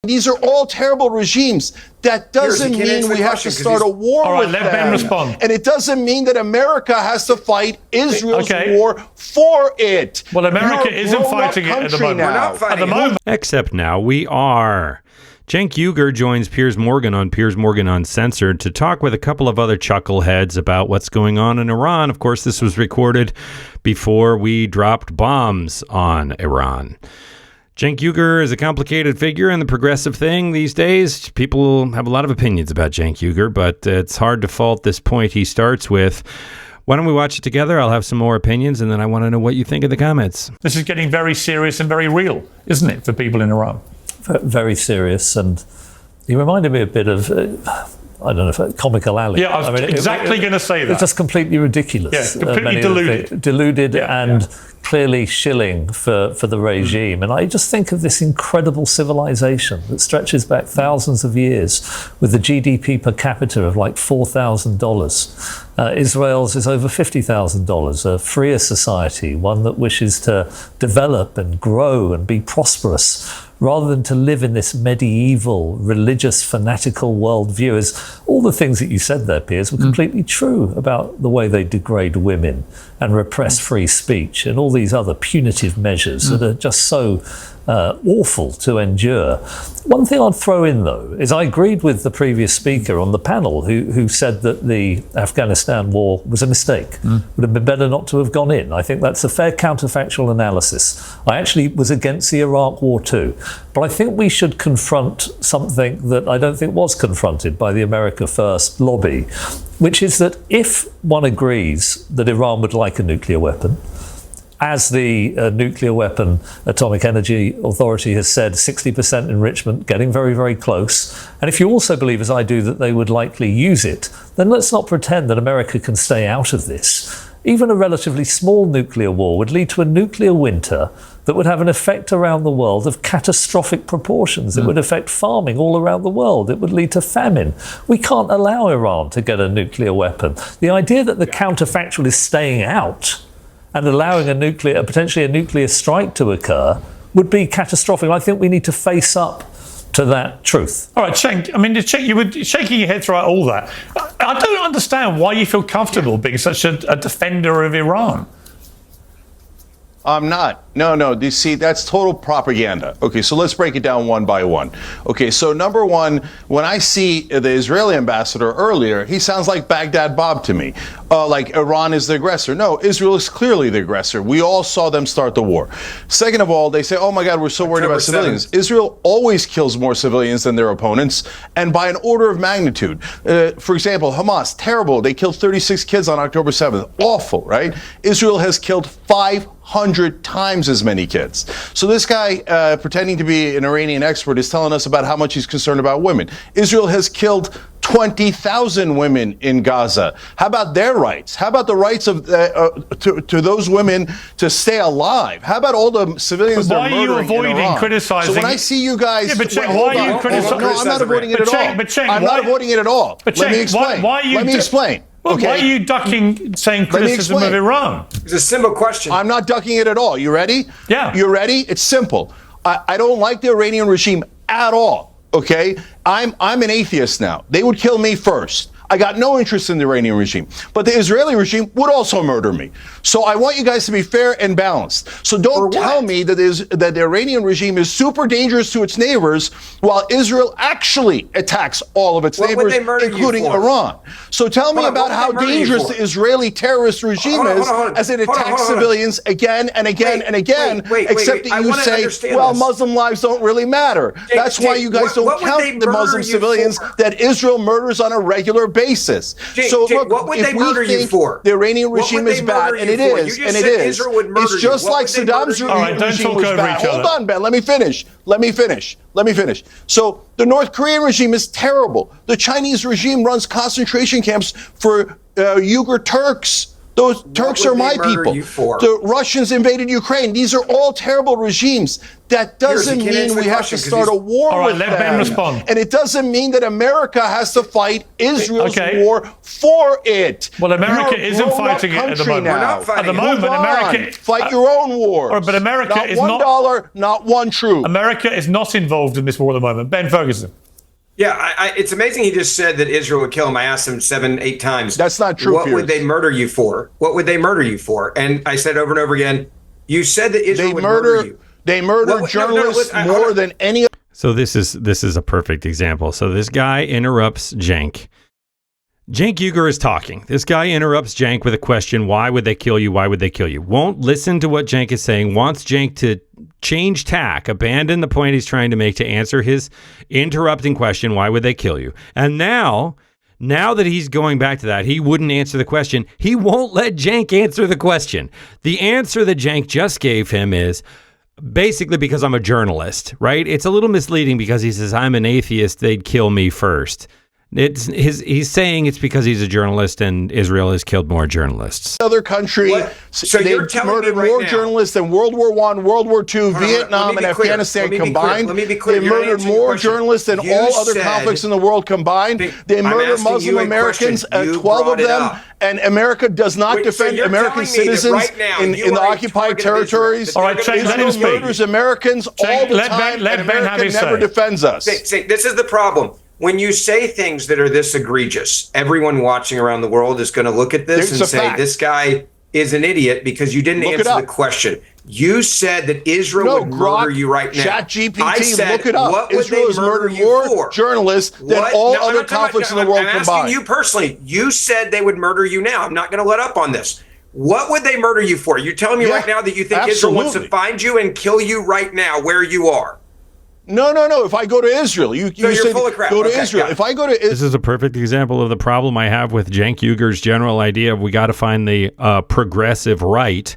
These are all terrible regimes. That doesn't mean we have to start a war with them. All right, let Ben respond. And it doesn't mean that America has to fight Israel's war for it. Well, America isn't fighting it at the moment. We're not fighting it. Except now we are. Cenk Uygur joins Piers Morgan on Piers Morgan Uncensored to talk with a couple of other chuckleheads about what's going on in Iran. Of course, this was recorded before we dropped bombs on Iran. Cenk Uygur is a complicated figure in the progressive thing these days. People have a lot of opinions about Cenk Uygur, but it's hard to fault this point he starts with. Why don't we watch it together? I'll have some more opinions, and then I want to know what you think in the comments. This is getting very serious and very real, isn't it, for people in Iran? Very serious, and he reminded me a bit of, I don't know, Comical Alley. Yeah, I was exactly going to say that. It's just completely ridiculous. Yeah, completely deluded. Deluded and clearly shilling for the regime. And I just think of this incredible civilization that stretches back thousands of years with the GDP per capita of like $4,000. Israel's is over $50,000, a freer society, one that wishes to develop and grow and be prosperous, rather than to live in this medieval, religious, fanatical worldview. As all the things that you said there, Piers, were completely true about the way they degrade women and repress free speech and all these other punitive measures that are just so awful to endure. One thing I'd throw in, though, is I agreed with the previous speaker on the panel who said that the Afghanistan war was a mistake. Would have been better not to have gone in. I think that's a fair counterfactual analysis. I actually was against the Iraq war too, but I think we should confront something that I don't think was confronted by the America First lobby, which is that if one agrees that Iran would like a nuclear weapon, as the Nuclear Weapon Atomic Energy Authority has said, 60% enrichment, getting very, very close. And if you also believe, as I do, that they would likely use it, then let's not pretend that America can stay out of this. Even a relatively small nuclear war would lead to a nuclear winter that would have an effect around the world of catastrophic proportions. It would affect farming all around the world. It would lead to famine. We can't allow Iran to get a nuclear weapon. The idea that the counterfactual is staying out and allowing potentially a nuclear strike to occur would be catastrophic. I think we need to face up to that truth. All right, Cenk, I mean, you were shaking your head throughout all that. I don't understand why you feel comfortable being such a defender of Iran. I'm not. No. You see, that's total propaganda. Okay, so let's break it down one by one. Okay, so number one, when I see the Israeli ambassador earlier, he sounds like Baghdad Bob to me. Like Iran is the aggressor. No, Israel is clearly the aggressor. We all saw them start the war. Second of all, they say, oh my God, we're so worried about civilians. Israel always kills more civilians than their opponents, and by an order of magnitude. For example, Hamas, terrible. They killed 36 kids on October 7th. Awful, right? Israel has killed 500 times as many kids. So this guy, pretending to be an Iranian expert, is telling us about how much he's concerned about women. Israel has killed 20,000 women in Gaza. How about their rights? How about the rights of to those women to stay alive? How about all the civilians they're murdering in Iran? Why are you avoiding criticizing? So when I see you guys, yeah, but Cenk, why are you criticizing? No, I'm not avoiding it at all. I'm not avoiding it at all. Let me explain. Let me explain. Okay. Why are you ducking saying criticism of Iran? It's a simple question. I'm not ducking it at all. You ready? Yeah. You ready? It's simple. I don't like the Iranian regime at all. Okay? I'm an atheist now. They would kill me first. I got no interest in the Iranian regime. But the Israeli regime would also murder me. So I want you guys to be fair and balanced. So don't tell me that the Iranian regime is super dangerous to its neighbors while Israel actually attacks all of its neighbors, including Iran. So tell me about how dangerous the Israeli terrorist regime is as it attacks civilians again and again and again, except that you say, well, Muslim lives don't really matter. That's why you guys don't count the Muslim civilians that Israel murders on a regular basis. So look, what would they murder you for? The Iranian regime is bad, and it is, and it is. It's just like Saddam's regime was bad. Hold on, Ben. Let me finish. So the North Korean regime is terrible. The Chinese regime runs concentration camps for Uyghur Turks. Those Turks are would my they murder people. you for? The Russians invaded Ukraine. These are all terrible regimes. That doesn't Piers, you can't mean answer we the have question to 'cause start a he's- war All right, with let them. Ben respond. And it doesn't mean that America has to fight Israel's Okay. war for it. Well, America You're a isn't grown-up fighting it at the country moment. now. We're not fighting At the it. moment, Move on. America Fight your own wars. All right, but America not is $1, not- not one truth. America is not involved in this war at the moment. Ben Ferguson. Yeah, it's amazing he just said that Israel would kill him. I asked him 7, 8 times. That's not true, What Piers. would they murder you for? What would they murder you for? And I said over and over again, you said that Israel They would murder you. They murder What- no, journalists listen, hold more on. than any. So this is a perfect example. So this guy interrupts Cenk. Cenk Uygur is talking. This guy interrupts Cenk with a question, why would they kill you? Why would they kill you? Won't listen to what Cenk is saying, wants Cenk to change tack, abandon the point he's trying to make to answer his interrupting question, why would they kill you? And now that he's going back to that, he wouldn't answer the question. He won't let Cenk answer the question. The answer that Cenk just gave him is, basically because I'm a journalist, right? It's a little misleading because he says, I'm an atheist, they'd kill me first. He's saying it's because he's a journalist and Israel has killed more journalists. Other country, What? So they you're telling me murdered right more now- journalists than World War I, World War II, Hold on, Vietnam, let me and be clear. Afghanistan Let me be clear. combined. Let me be clear. They You're not murdered answering the more question. journalists than You all other said- conflicts in the world combined. They I'm murdered asking Muslim you a Americans, question. You 12 of brought it them, up. and America does not Wait, so defend you're American telling me that citizens right now in you the are a occupied target of Israel, territories. that All right, they're gonna Cenk, let him Israel speak. murders Americans all the let time, Ben and have America his never say. defends us. See, this is the problem. When you say things that are this egregious, everyone watching around the world is going to look at this It's and a say, fact. this guy is an idiot because you didn't Look it answer the up. question. You said that Israel would murder you right now. ChatGPT, I said, look it up. what would Israel they has murder murdered you more for? journalists than What? all No, I'm other not talking conflicts about- in the world I'm combined. asking you personally. You said they would murder you now. I'm not going to let up on this. What would they murder you for? You're telling me Yeah, right now that you think Israel wants to absolutely. find you and kill you right now where you are? No. If I go to Israel, you you're said full of crap. go to Okay, Israel. got it. If I go to Israel, This is a perfect example of the problem I have with Cenk Uygur's general idea of we got to find the progressive right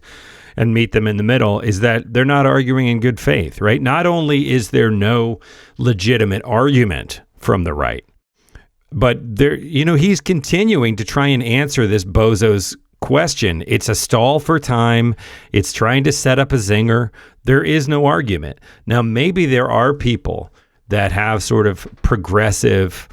and meet them in the middle, is that they're not arguing in good faith, right? Not only is there no legitimate argument from the right, but there, he's continuing to try and answer this bozo's question. It's a stall for time. It's trying to set up a zinger. There is no argument. Now, maybe there are people that have sort of progressive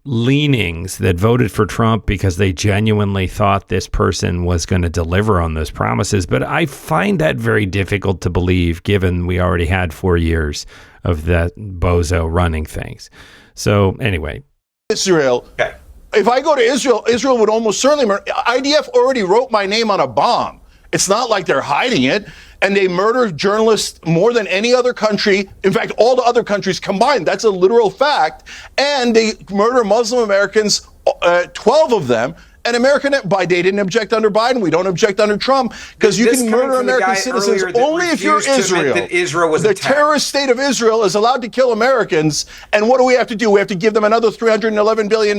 leanings that voted for Trump because they genuinely thought this person was going to deliver on those promises. But I find that very difficult to believe, given we already had 4 years of that bozo running things. So anyway. Israel. Okay. If I go to Israel, Israel would almost certainly murder. IDF already wrote my name on a bomb. It's not like they're hiding it. And they murder journalists more than any other country. In fact, all the other countries combined. That's a literal fact. And they murder Muslim Americans, 12 of them. And America, they didn't object under Biden. We don't object under Trump because you This can coming murder from the American guy citizens earlier that only if you're refused to admit Israel. that Israel was the attacked. terrorist state of Israel is allowed to kill Americans. And what do we have to do? We have to give them another $311 billion.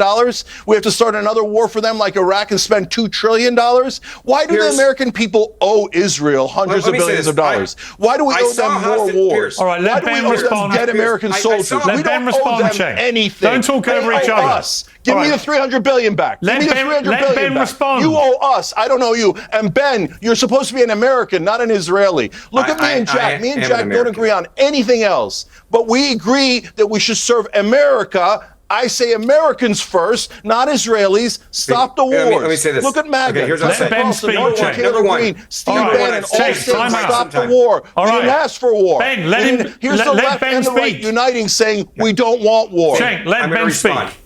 We have to start another war for them like Iraq and spend $2 trillion. Why do the American people owe Israel hundreds Let of me say billions this. of dollars? Why do we I owe saw them more hostage- wars? Piers. All right, Why let do we Ben owe respond. them dead American I soldiers? saw- We Let Ben don't respond, owe them Cenk. anything. Don't talk They over each owe other. us. Give All me right. the $300 billion back. Let Give me Ben- the $300 let billion Ben back. respond. You owe us. I don't owe you. And Ben, you're supposed to be an American, not an Israeli. Look at me and Jack. Me and am an Jack don't American. agree on anything else. But we agree that we should serve America. I say Americans first, not Israelis. Stop the Let wars. me say this. Look at MAGA. Okay, here's what I'll Tucker say. Ben Carlson, speak, Martin Jack. Taylor Number one. Greene, Steve All right. Bannon, all Jack, saying time out. stop the war. All We didn't right. ask for war. Ben, let We him- didn't- Here's let- the let left Ben and the right speak. uniting, saying we don't want war. Cenk, let I'm gonna Ben respond. speak.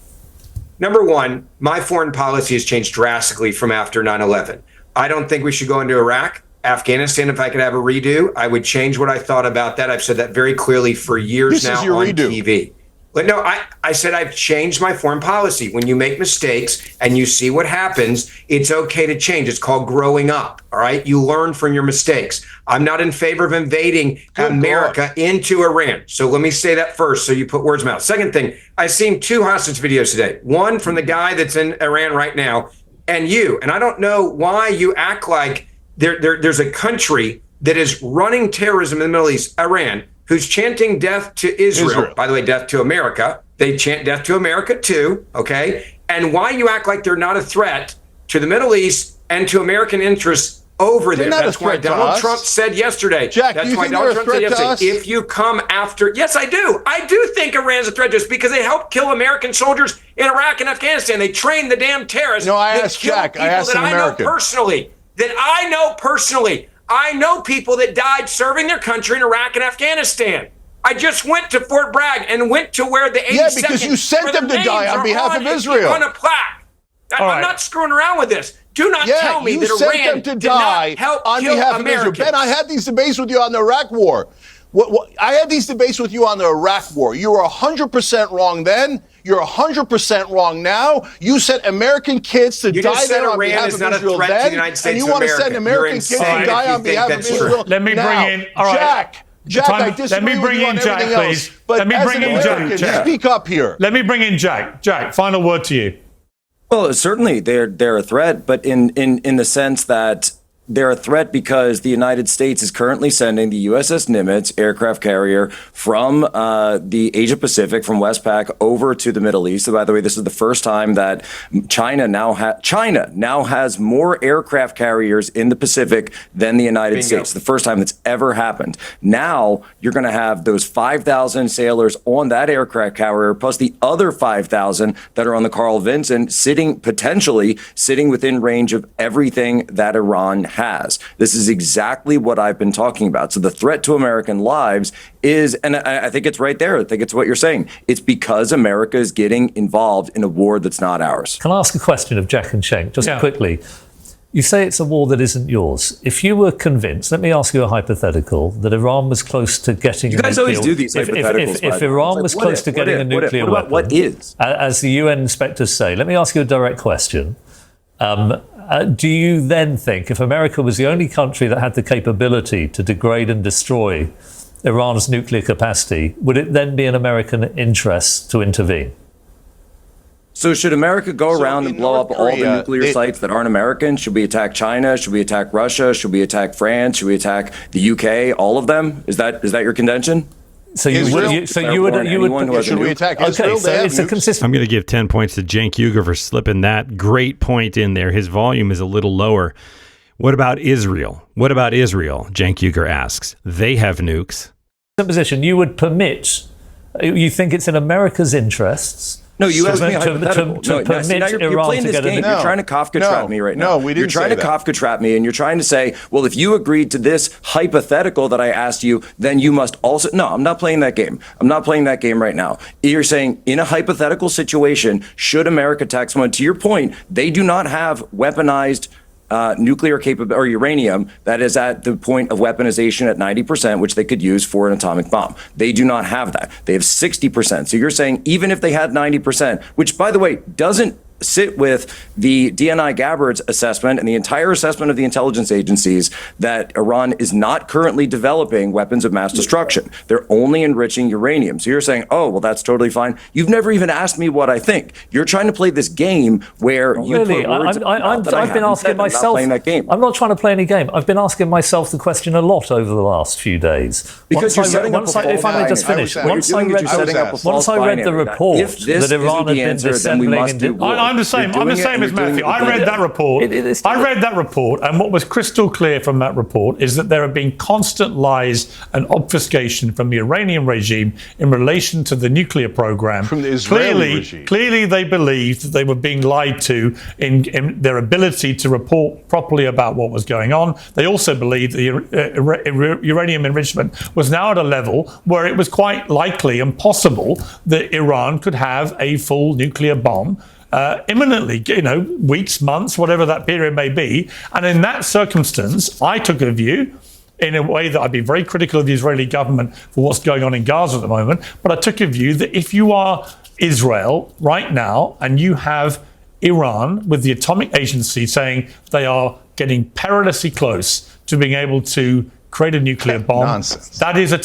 Number one, my foreign policy has changed drastically from after 9/11. I don't think we should go into Iraq. Afghanistan, if I could have a redo, I would change what I thought about that. I've said that very clearly for years This now is your on redo. TV. But no, I said I've changed my foreign policy. When you make mistakes and you see what happens, it's okay to change. It's called growing up. All right. You learn from your mistakes. I'm not in favor of invading Good America into Iran. So let me say that first so you put words in my mouth. Second thing, I've seen 2 hostage videos today. One from the guy that's in Iran right now and you. And I don't know why you act like there's a country that is running terrorism in the Middle East, Iran, who's chanting death to Israel. By the way, death to America. They chant death to America too, okay? And why you act like they're not a threat to the Middle East and to American interests over there. not a That's why threat to Donald us. Trump said yesterday. Jack, that's do you why think Donald they're a Trump said threat to yesterday, us? if you come after, yes, I do. I do think Iran's a threat to us because they helped kill American soldiers in Iraq and Afghanistan. They trained the damn terrorists. No, I that asked killed Jack. I people asked that an I know American. personally. I know people that died serving their country in Iraq and Afghanistan. I just went to Fort Bragg and went to where the 82nd. Yeah, because you sent where them their to die names on are behalf of it- Israel. On a plaque. I'm right. not screwing around with this. Do not tell me you that sent Iran them to did die not help on kill behalf of Americans. Israel. Ben, I had these debates with you on the Iraq War. I had these debates with you on the Iraq War. You were 100% wrong then. You're 100% wrong now. You sent American kids to You die just said there on Iran behalf is of not a Israel threat to the then, United and States you of want to America. send You're American kids insane to if die you on think behalf of that's true. Israel. Let me bring now, in. All right. Jack, I Let disagree me with bring you in on Jack, everything please. else. But Let me as bring an in Jack. American, Jack. speak up here. Let me bring in Jack. Jack, final word to you. Well, certainly they're a threat, but in the sense that they're a threat because the United States is currently sending the USS Nimitz aircraft carrier from the Asia Pacific, from Westpac, over to the Middle East. So, by the way, this is the first time that China now has more aircraft carriers in the Pacific than the United States. The first time that's ever happened. Now you're going to have those 5,000 sailors on that aircraft carrier, plus the other 5,000 that are on the Carl Vinson, potentially sitting within range of everything that Iran has. This is exactly what I've been talking about. So the threat to American lives is, and I think it's right there. I think it's what you're saying. It's because America is getting involved in a war that's not ours. Can I ask a question of Jack and Cenk, just quickly? You say it's a war that isn't yours. If you were convinced, let me ask you a hypothetical, that Iran was close to getting You guys always do these hypotheticals. If Iran was close to getting a nuclear weapon, what is? As the UN inspectors say, let me ask you a direct question. Do you then think, if America was the only country that had the capability to degrade and destroy Iran's nuclear capacity, would it then be in American interest to intervene? So should America go around and blow up all the Korea, nuclear sites that aren't American? Should we attack China? Should we attack Russia? Should we attack France? Should we attack the UK? All of them? Is that your contention? So you would. Should we attack Israel? Okay, so it's a consistent. I'm going to give 10 points to Cenk Uygur for slipping that great point in there. His volume is a little lower. What about Israel? Cenk Uygur asks. They have nukes. Position. You would permit. You think it's in America's interests? No, you asked me a to hypothetical. permit You're Iran playing to this get a game. nuclear. You're trying to Kafka trap me right now. No, we didn't You're trying say to that. Kafka trap me, and you're trying to say, well, if you agreed to this hypothetical that I asked you, then you must also. No, I'm not playing that game. I'm not playing that game right now. You're saying in a hypothetical situation, should America attack someone? To your point, they do not have weaponized nuclear capability or uranium that is at the point of weaponization at 90%, which they could use for an atomic bomb. They do not have that. They have 60%. So you're saying even if they had 90%, which, by the way, doesn't sit with the DNI Gabbard's assessment and the entire assessment of the intelligence agencies that Iran is not currently developing weapons of mass destruction. They're only enriching uranium. So you're saying, oh, well, that's totally fine. You've never even asked me what I think. You're trying to play this game where you Really, put words I've been asking myself. I'm not playing that game. I'm not trying to play any game. I've been asking myself the question a lot over the last few days. Because you're setting up a false if I may just finish. Once I read the report that Iran had been dissembling. I'm the same. I'm the same as Matthew. I read that report. And what was crystal clear from that report is that there have been constant lies and obfuscation from the Iranian regime in relation to the nuclear program. From the Israeli regime. Clearly, they believed that they were being lied to in their ability to report properly about what was going on. They also believed the uranium enrichment was now at a level where it was quite likely and possible that Iran could have a full nuclear bomb imminently, weeks, months, whatever that period may be. And in that circumstance, I took a view, in a way that I'd be very critical of the Israeli government for what's going on in Gaza at the moment, but I took a view that if you are Israel right now and you have Iran with the atomic agency saying they are getting perilously close to being able to create a nuclear bomb. Nonsense. That is a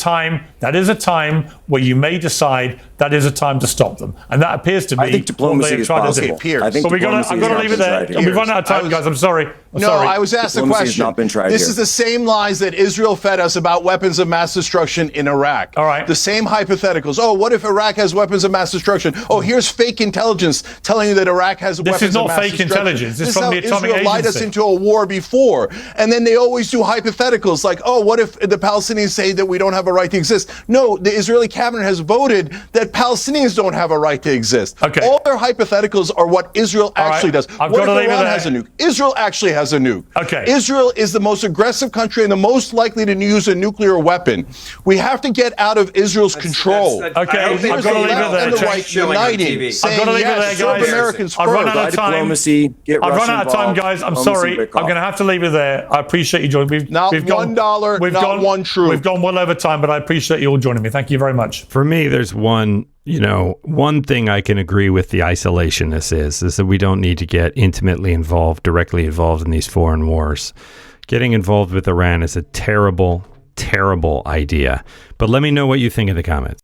time where you may decide that is a time to stop them, and that appears to be. I think diplomacy is possible. Piers. I think but I've got to leave it there. We've run out of time, guys. I'm sorry. No, Sorry. I was asked a Diplomacy has question. not been tried This here. is the same lies that Israel fed us about weapons of mass destruction in Iraq. All right. The same hypotheticals. Oh, what if Iraq has weapons of mass destruction? Oh, here's fake intelligence telling you that Iraq has weapons is not of mass fake destruction. intelligence. This is is from how the Atomic Israel lied us Agency. into a war before. And then they always do hypotheticals like, oh, what if the Palestinians say that we don't have a right to exist? No, the Israeli cabinet has voted that Palestinians don't have a right to exist. Okay. All their hypotheticals are what Israel actually does. I've What got to if leave it Iran there. has a nuke? Israel actually has a nuke. Okay. Israel is the most aggressive country and the most likely to use a nuclear weapon. We have to get out of Israel's control. Okay, I don't think I've got to the leave it left there, and the Jack. right Showing on uniting, TV. saying I've got to leave it yes, there, serve guys. Americans I've run first. out of time. Diplomacy, get I've run Russia out of time, involved. guys. I'm Diplomacy, sorry. break I'm off. going to have to leave it there. I appreciate you joining. Not $1, not one troop. We've gone well over time, but I appreciate you all joining me. Thank you very much. For me, there's one thing I can agree with the isolationists is that we don't need to get directly involved in these foreign wars. Getting involved with Iran is a terrible, terrible idea. But let me know what you think in the comments.